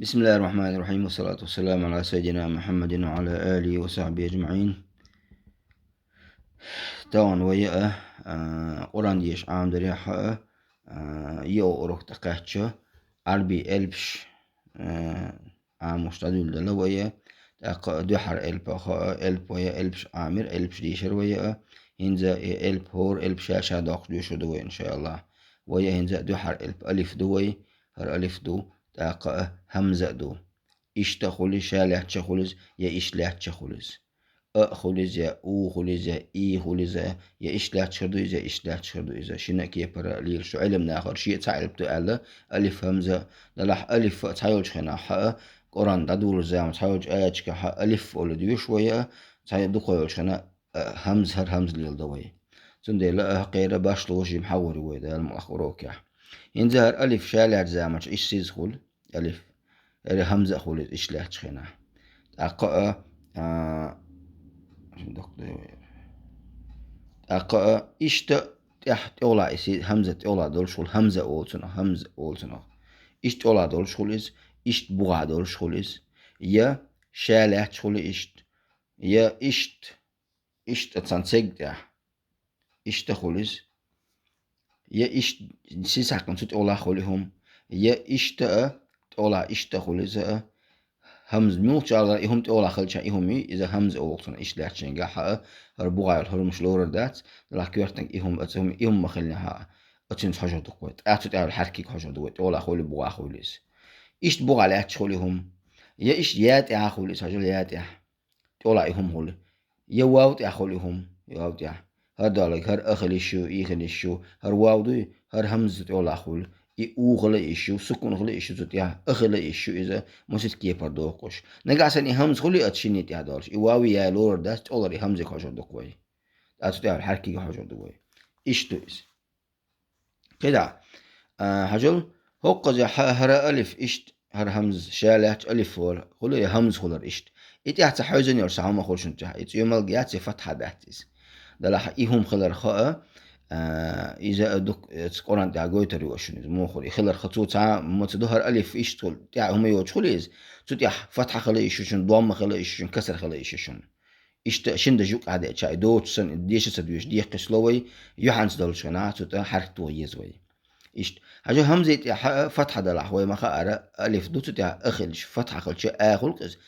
بسم الله الرحمن الرحيم والصلاة والسلام على سيدنا محمد وعلى آله وصحبه أجمعين. طبعا ويا قرآن ديش عام دريحة يو أروح تقاتشة عربي ألبش عام مشتدل دلوية دوحر ألب ويا ألبش عامر ألبش ديشر ويا هنزا ألب هور ألب شاشة داق دوشو دوي إن شاء الله. ويا هنزا دوحر ألب ألف دوي هر ألف دو تاق همزة دو إشتا خلص شالح تشخلص يا إشلاح تشخلص خلص يا أو خلص يا إي خلص يا إشلاح تشردو إذا إشلاح تشردو إذا شنا كي برا لير شو علمنا آخر شيء تعلم تقال ألف همزة دلح ألف تعيش خنا حق قرآن تدور زام تعيش آيات كح ألف ولا ديو شوية تعيش دقيق خنا همز هر همز ليل دوي سندي لا غير باش لوجي محور ويدا المؤخروك ينزهر ألف شالع زامش إيش سيز خل ألف همزة خلص إشلاح تخنا أقا أقا إشتا تحت أولا إسي همزة أولا دول شغل همزة أولتنا إشت أولا دول شغل إشت بوغا دول شغل يا شالح شغل إشت يا إشت أتسانسيق تح إشت خلص يا إشت سيساقن سوت أولا خلهم يا إشت أولا إشت خلص همز ميوت على إهم تقول خلش إهمي إذا همز أولتنا إيش لا تشينجا حق هربوعي الهرمش لور دات لا كيرتنج إهم مخلنا أتشين حاجة دقوت أتوت على الحركة حاجة دقوت ولا خولي بوعا خوليس إيش بوعا لا تشخوليهم يا إيش يات يا خوليس حاجة يات يا تقول إهم هولي يا واوت يا خوليهم واوت يا هذا لك هر أخلي شو إخلي شو هر واودي هر همز تقول خول او غلا إيشو سكون غلا إيشو تتيا أغلا إيشو إذا مسيت كي بردوقش نجاسن همز غلي أتشيني تيا دارش إواوي يا لور داست أولري همزة كاجر دقوي أتوتيا الحركة كاجر دقوي إيش تويس كده هجل هو زي هر ألف إشت هر همز شالات ألف ور غلي همز غلر إشت إتي حتى حوزن يرسع ما خورش نتاع إتي يوم الجيات فتحة داتيس ده لا إيهم خلر خاء إذا أدوك قرآن تعجوي تريوشون مخوري خلر خطوة تاع ما تظهر ألف إيش تقول تاع هم يوجهوا ليز تتيح فتحة خلا إيشون ضم خلا إيشون كسر خلا إيشون إيش تشين دجوك عادة شاي دوت سن ديش سدويش ديش قسلوي يحنس دلشنا تتا حركة ويزوي إيش حاجة همزة تاع فتحة دلع هو ما خارة ألف دوت تاع أخلش فتحة خلش أخلقس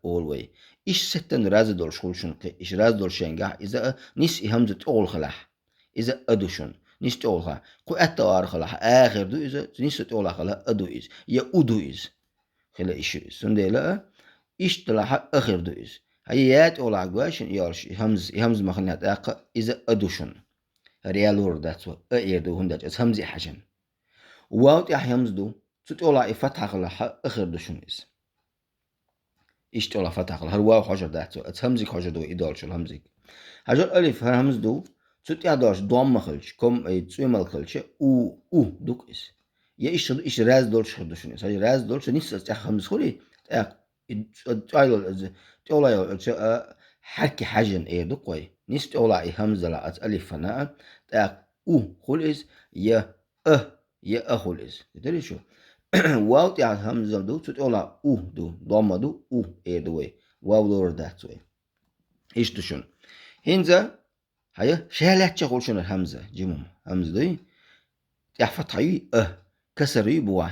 أولوي إيش ستن راز دول شولشون إيش راز دول شينجا إذا نيس همزة أول خلاح إذا أدوشون نيس تقولها قو أتوار خلا آخر دو إذا نيس تقولها خلا أدو إز يا أدو إز خلا إيش سندي لا إيش تلاها آخر دو إز هيات أول عقواشن يارش همز ما خلنا تأق إذا أدوشون ريالور داتوا أيردو هندات إز همزي حجن واوت يا همز دو تقولها فتحة خلا آخر دوشون إز إيش تقولها فتحة خلا هر واو حجر داتوا إز همزي حجر دو إدال شو همزي حجر ألف هر همز دو تut ja dosh dom machilch kom zweimal khalche u duk is ya ish raz dolch khudshun is raz dolch nis as khams khuli تايلو تولای حركي حجن ايه دقوي nis تولای همزه لا الف فنا او خلص يا يا خلص تدري شو واو تاع همزه دو تولى دو ضم دو ايه دوي واو دور داتوي ايش تشون هنزه هيا شالات شغل شنو الهمزة جموم همزة دي يحفظ حي كسر يبوا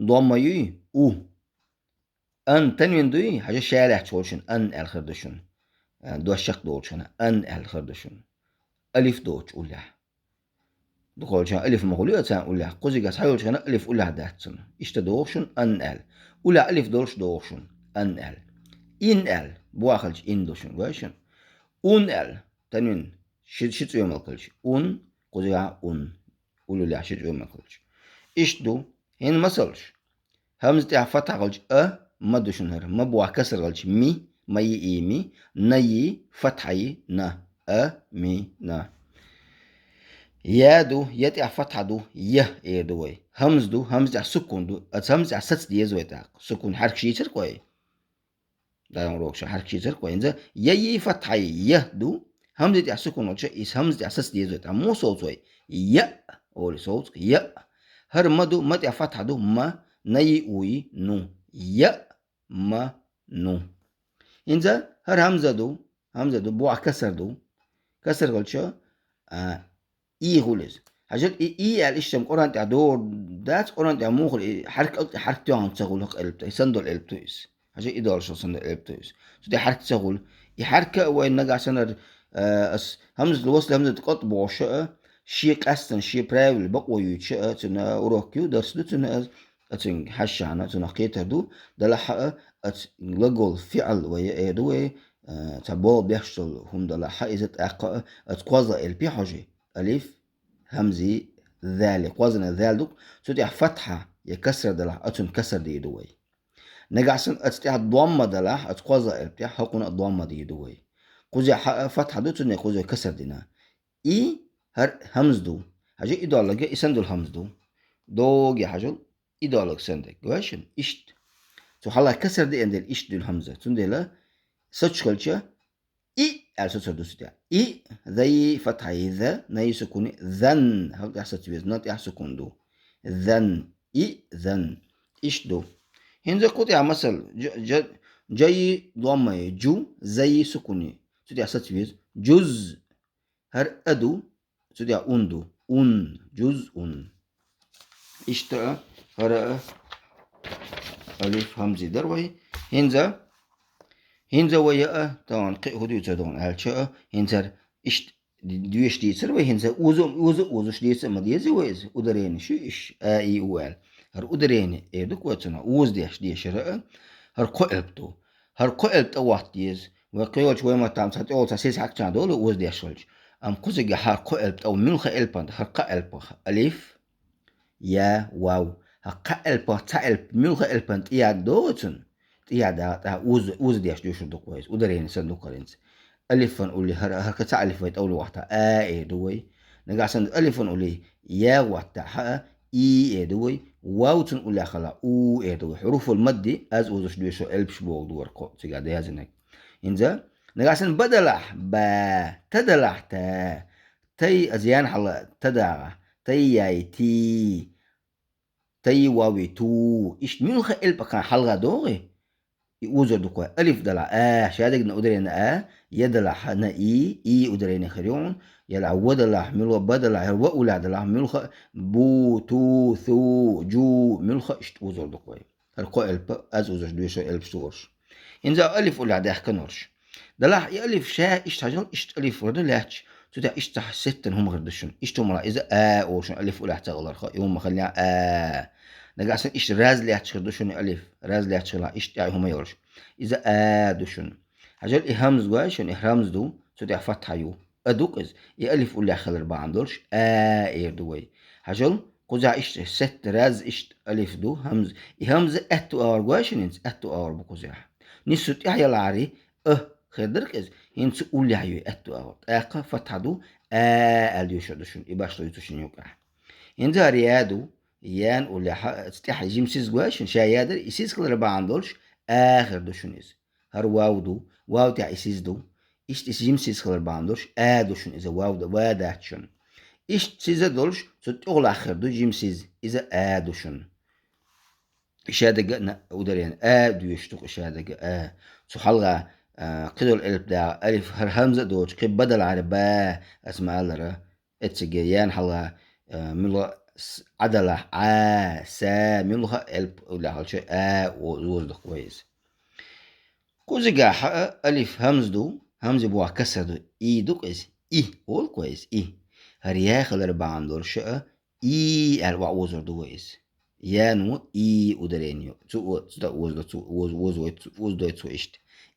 ضم يي أن تنوين دي حاجة شالات شغل شنو أن الخردشون دو الشق دول شنو أن الخردشون ألف دوش ولا دخول شنو ألف مغلوية تان ولا قزي قاس حيول شنو ألف ولا داتسن اشتدوشن أن ولا ألف دوش دوشن أن إن بواخلش إن دوشن واشن أن تنين شت يوم الكلش قزيا ولولا شت يوم الكلش إيش دو هن مسلش همز تاع فتح قلش ما دوشن هر ما بوا كسر قلش مي ما يي ني فتحي نا مي نا يا دو يتاع فتح دو يه دوي همز تاع سكون دو همز تاع ست دي زوي تاع سكون حرك شي تر كوي دا نروكش حرك شي تر كوي انزا يي فتحي يه دو همزة تاع سكون وجه إس همزة تاع سس دي زوت مو صوت زوي يا أول صوت يا هر مدو ما تاع فتحة دو ما ني اوي نو يا ما نو. إنزا هر همزة دو بوع كسر قلشة إي غولز هجل إي الإشتم قران تاع دور دات قران تاع موخل حركة تاعهم تقول هق قلبت يسندل قلبتويس هجل إدال شو سندل قلبتويس سودي حركة تقول يحركة وين نجا سنر أس همزة الوصل همزة قط بوشة شي قستن شي براول بقوي يتشأ تنا أوروكيو درسلو تنا أتن حشانا تنا قيتر دو دلحق أت لقول فعل ويا دوي تبو بيحصل هم دلحق إذا أقا أتقوضى البيحجي ألف همزي ذال وزن ذال دوك سودي فتحة يكسر دلح أتن كسر دي دوي نجعسن أتستيح ضمة دلح أتقوضى البيح حقنا ضمة دي دوي قوزي فتحة دو تن قوزي كسر دينا إي هر همز دو هجي إدالك إسندو الهمز دو جي حجل إدالك سندك واشن إشت تو حالا كسر دي عند الإشت دو الهمزة تندلا سوتشكلشة إي السوتشر دو ستيا إي ذي فتحة إذا ناي سكوني ذن هل يحصل تبيز نات يحسكون دو ذن إي ذن إشت دو هنزا قطع مثل جاي ضمة جو زي سكوني تدي يحصل تبيز جزء هر أدو تدي أوندو أون جزء إشتا هر ألف همزي دروي هنزا ويا طبعا هدو تدون هالشا هنزا إشت ديش دي سروي هنزا وزوش دي سما دي زويز ودرين شو إش آي وال هر ودرين إيدو كوتنا وز ديش رأ هر قلبتو واحد ديز وقيول شوي ما تعمل ساتي تسيس حق كان دول وز ديش ولج أم كوزي هر قلبتو من خلبان هر قلب ألف يا واو هقلب تعلب من خلبان يا دوتن يا دا وز ديش دوش دو كويس ودرين سندو كارينز ألف نقولي هر كتعلف ويت أول واحدة إيه دوي نقع سند ألف نقولي يا واحدة إي دوي واو تنقولي خلا أو إيه دوي حروف المد أز وزش دوشو ألبش بوغ دور قو تقعد يازنك إنزا نقع سند بدلح با تدلح تا تي أزيان حلا تدع تي ياي تي واوي تو إيش مين خلب كان حلقة دوغي يوزر دوكوا ألف دلع شادق نقدرين يدلع نا إي قدرين خريون يلع ودلع ملو بدلع وأولع دلع ملخ بو تو ثو جو ملخ إشت وزر دوكوا القو ألب أز وزر دويشو ألب سورش إنزا ألف أولع داخ كنورش دلع يألف شا إشت هجل إشت ألف ورد لاتش تدا إشت ستن هم غردشون إشتو ملا إذا أوشن ألف أولع تغلر يوم خلينا نقاسن إشت راز لاتش غردشون ألف راز لاتش غلا إشت هم يورش إذا دوشن هجل إهمز واشن إهرمز دو تدا فتح يو أدوك إز يألف أولع خلر بعندورش إير دوي هجل قزع إشت ست راز إشت ألف دو همز إهمز أتو أور واشن إنس أتو أور بقزع نسوت إحيا العري خدرك إز هنس أولع يو أتو أور فتح دو اليوش دوشن إباش دو يتوشن يوقع هنزا ريادو يان أولع استيح جيمسيز واشن شايادر إسيس خلر بعندورش آخر دوشن إز هر واو دو واو تاع إسيس دو إشت جيمسيز خلر بعندورش دوشن إذا واو دو واداتشن إشت سيزا دولش ست أغلى آخر دو جيمسيز إذا دوشن إشادة ودرين دويشتوك إشادة سحلغة قدر الألف دا ألف هر همزة دوش قب بدل عربا اسمع لرا اتسجيان حلغة ملغة عدلة سا ملغة ألف ولا هالشي وزوز كويس كوزجا ألف همز دو همز بوا كسر دو إي دوك إز إي أول كويس إي هريا خلر باندور شاء إي الوا وزر دو إز يانو إي ودرينيو تو وز دو إشت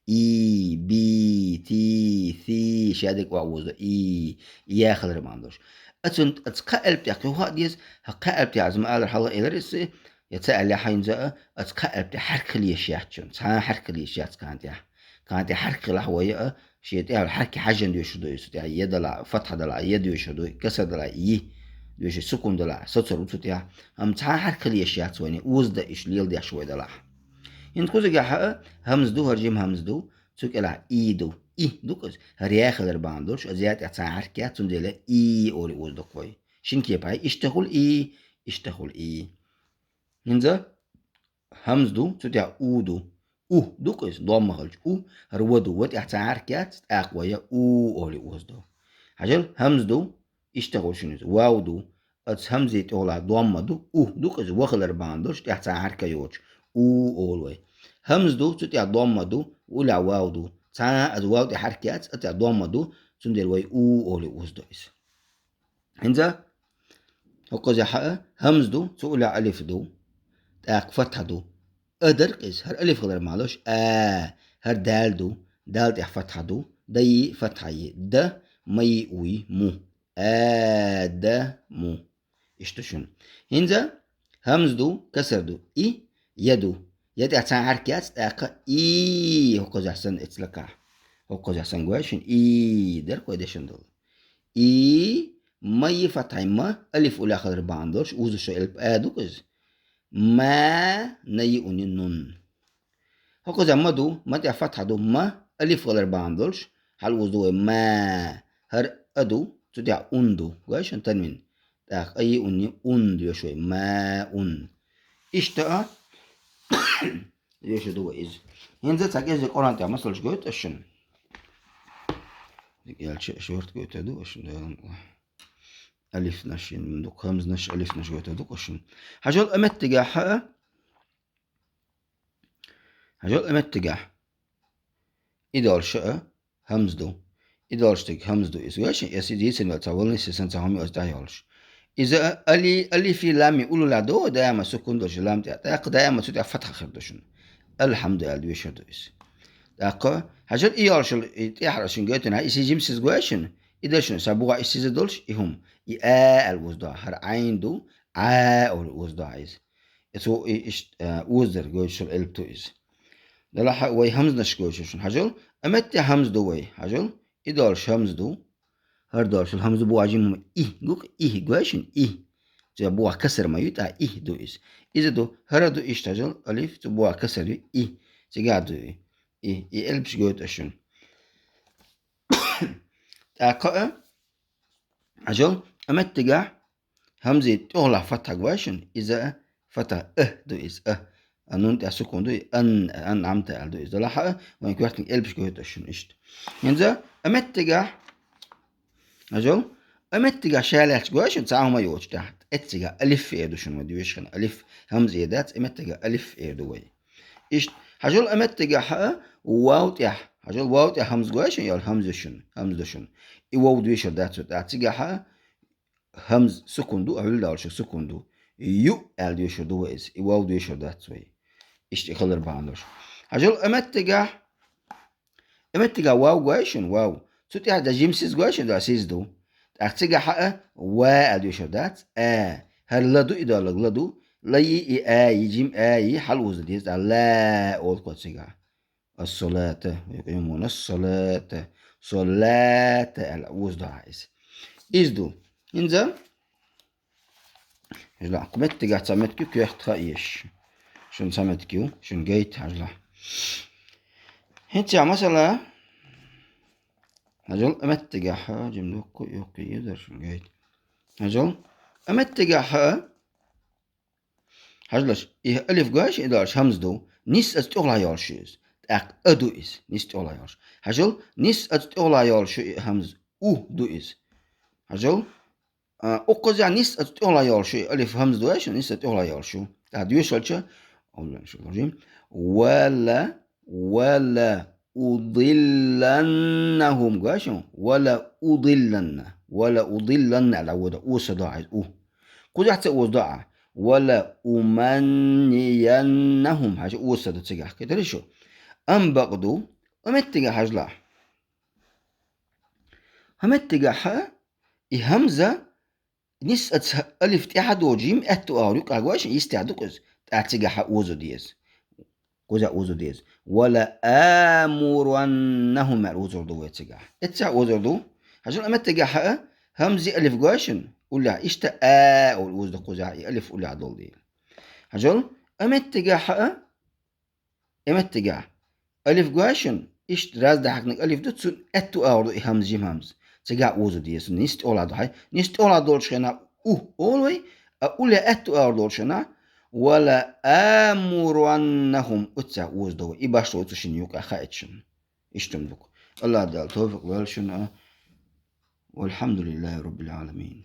إي بي تي ثي شادك وعوز إي يا خلر باندورش أتنت أتقلب تاعك هو ديز هقلب تاع زما على حلا إدرس يتسأل لي حينزا أتقلب تاع حرك لي شياتشون صح حرك لي شيات كانت حرك لحوية شيء تاع الحركة حاجة ديوش دويس تاع يد لا فتحة دلا يد ديوش دوي كسر دلا دويش سكون دلا سطر وتاع هم صح حرك لي شيات وين وزد إيش ليل ديا شوي دلا إن كوزا جا همز دو هرجيم همز دو سوك إلا إيدو دوكس هريا خلر باندورش أزيات أتصان حركات تندلا أولي وزدو كوي شين كي باي اشتغل إي هنزا همز دو تتع او دو دو كويس ضم خلج هر ودو ودي حركات اقوية اولي اوز دو عجل همز دو اشتغل شنو واو دو اتس همزة تولع ضم دو كويس وخلر باندوش تحت حركة يوش اولوي همز دو تتع ضم دو ولا واو دو تا از واو دي حركات اتع ضم دو تندل وي اولي اوز دو اس هنزا وقز حق همز دو تولع الف دو تاق فتح دو أدر قيس هر ألف غير معلوش هر دال دو دال تح فتحة دو دي فتحة د مي وي مو د مو اشتشون هنزا همز دو كسر دو يدو يد احسن حركات تاق هو احسن اتلقى هو احسن قواشن در قويدشن دول مي فتحة ما ألف ولا خضر باندوش وزو شو ألف دو قيس ما نيؤني نون هكذا مدو ما دي فتحة دو ما ألف غير باندولش هل وزو ما هر أدو تدع أندو وايش تنمين تاق أي أني أندو شوي ما أن إشتاء ليش دو إز هنزا تاقيز القرآن تاع مصلش قوت أشن يال شورت قوت دو أشن ألف نشين من دوك خمس نش ألف نش قوت دوك أشن هجول أمت تجاه هجول أمت تجاه إدار شاء همز دو إدار شتك همز دو إسويش يا سيدي سنة تاولني سنة تاهمي أزدايالش إذا ألي في لامي يقولوا لا دو دائما سكون دوش لام تاق دائما تدع فتحة خردوشن الحمد لله دويش دويس تاق هجول إيالش تيحرشن قوتنا إسي جيمسز قواشن إدارشن سابوغا إسيز دولش إهم الوزدع هر عين دو أو الوزدع إز إتو وزدر قوشل إلبتو إز دلا وي همز نشكوشن هجول أمت همز دو وي هجول إدارش همز دو هر دارش الهمز بو عجيم جوك قواشن جا بو كسر ما يتا دو إز إذا دو هر دو تجول ألف تبو كسر تجا دو إلبش قوت أشن تاقا هجول أمت تجا همزة تغلى فتح قواشن إذا فتح دو إز أنون تاع سكون دو أن عم تاع دو إذا لاحق وين كوارتن إلبش قوت أشن إشت ينزا أمت تجا هجول أمت تجا شالات قواشن تعاهم ما يوش تحت اتجا ألف إيدوشن وديوش خن ألف همزة يدات أمت تجا ألف إيدوي إشت هجول أمت تجا حق واو تاع هجول واو تاع همز قواشن يال همزشن واو دويش دات تاع حق همز سكون دو أهل دارش سكون دو يو ال دويش دو إز واو دويش دات سوي إشت خلر باندوش هجول أمت تجا واو قواشن واو تاع دا جيمسز قواشن دا سيز دو تاع حق وا دويش دات هل لدو إذا لدو لي يجيم حلوز ديز لا أول قد تجا الصلاة يقيمون الصلاة صلاة الأوز دا عايز إز دو إنزا لا قمت تجا تسمت كيو يختايش شن سمت كيو شن جيت هجلا هنتي مثلا هجل أمت تجا حاجة ملوكو يوكي يدر شن جيت هجل أمت تجا هجلش إيه ألف قاش إدارش همز دو نيس أستغلا يالشيز تاق أدو إس نيس تغلا يالش هجل نيس أستغلا يالش همز دو إس هجل أقزع نيس أستغلا يالش ألف همز دو إيش نيس أستغلا يالش تعديو شلشة أولا نشوف الرجيم ولا أضلنهم قاش ولا أضلن على ودا صداع قزع تأوضع ولا أمنينهم حاجة وصلت تجاه كده شو أم بقدو أمتجاه حجلا همتجاه همزة نس ألف تحد وجيم أتو أوريك عجواش يستعدوكز أتجاه وزو ديز كوزا وزو ديز ولا آمرنهم وزو دو تجاه أتسع وزو دو حجلا أمتجاه همزة ألف قاشن ولا إشتا أو الوزد قزعي ألف ولا عدول دي هجول أمتجاه ألف قاشن إشت راز ده حقنك ألف دوتسون أتو أورو همز جيم همز تجاه وزد ديس نيست أولا دو هاي نيست أولا دول شنا أولوي أولا أتو أورو دول شنا ولا آمرنهم أتسع وزدو إباش وتشين يوكا خايتشن إشتمدك الله دال توفيق والشن والحمد لله رب العالمين.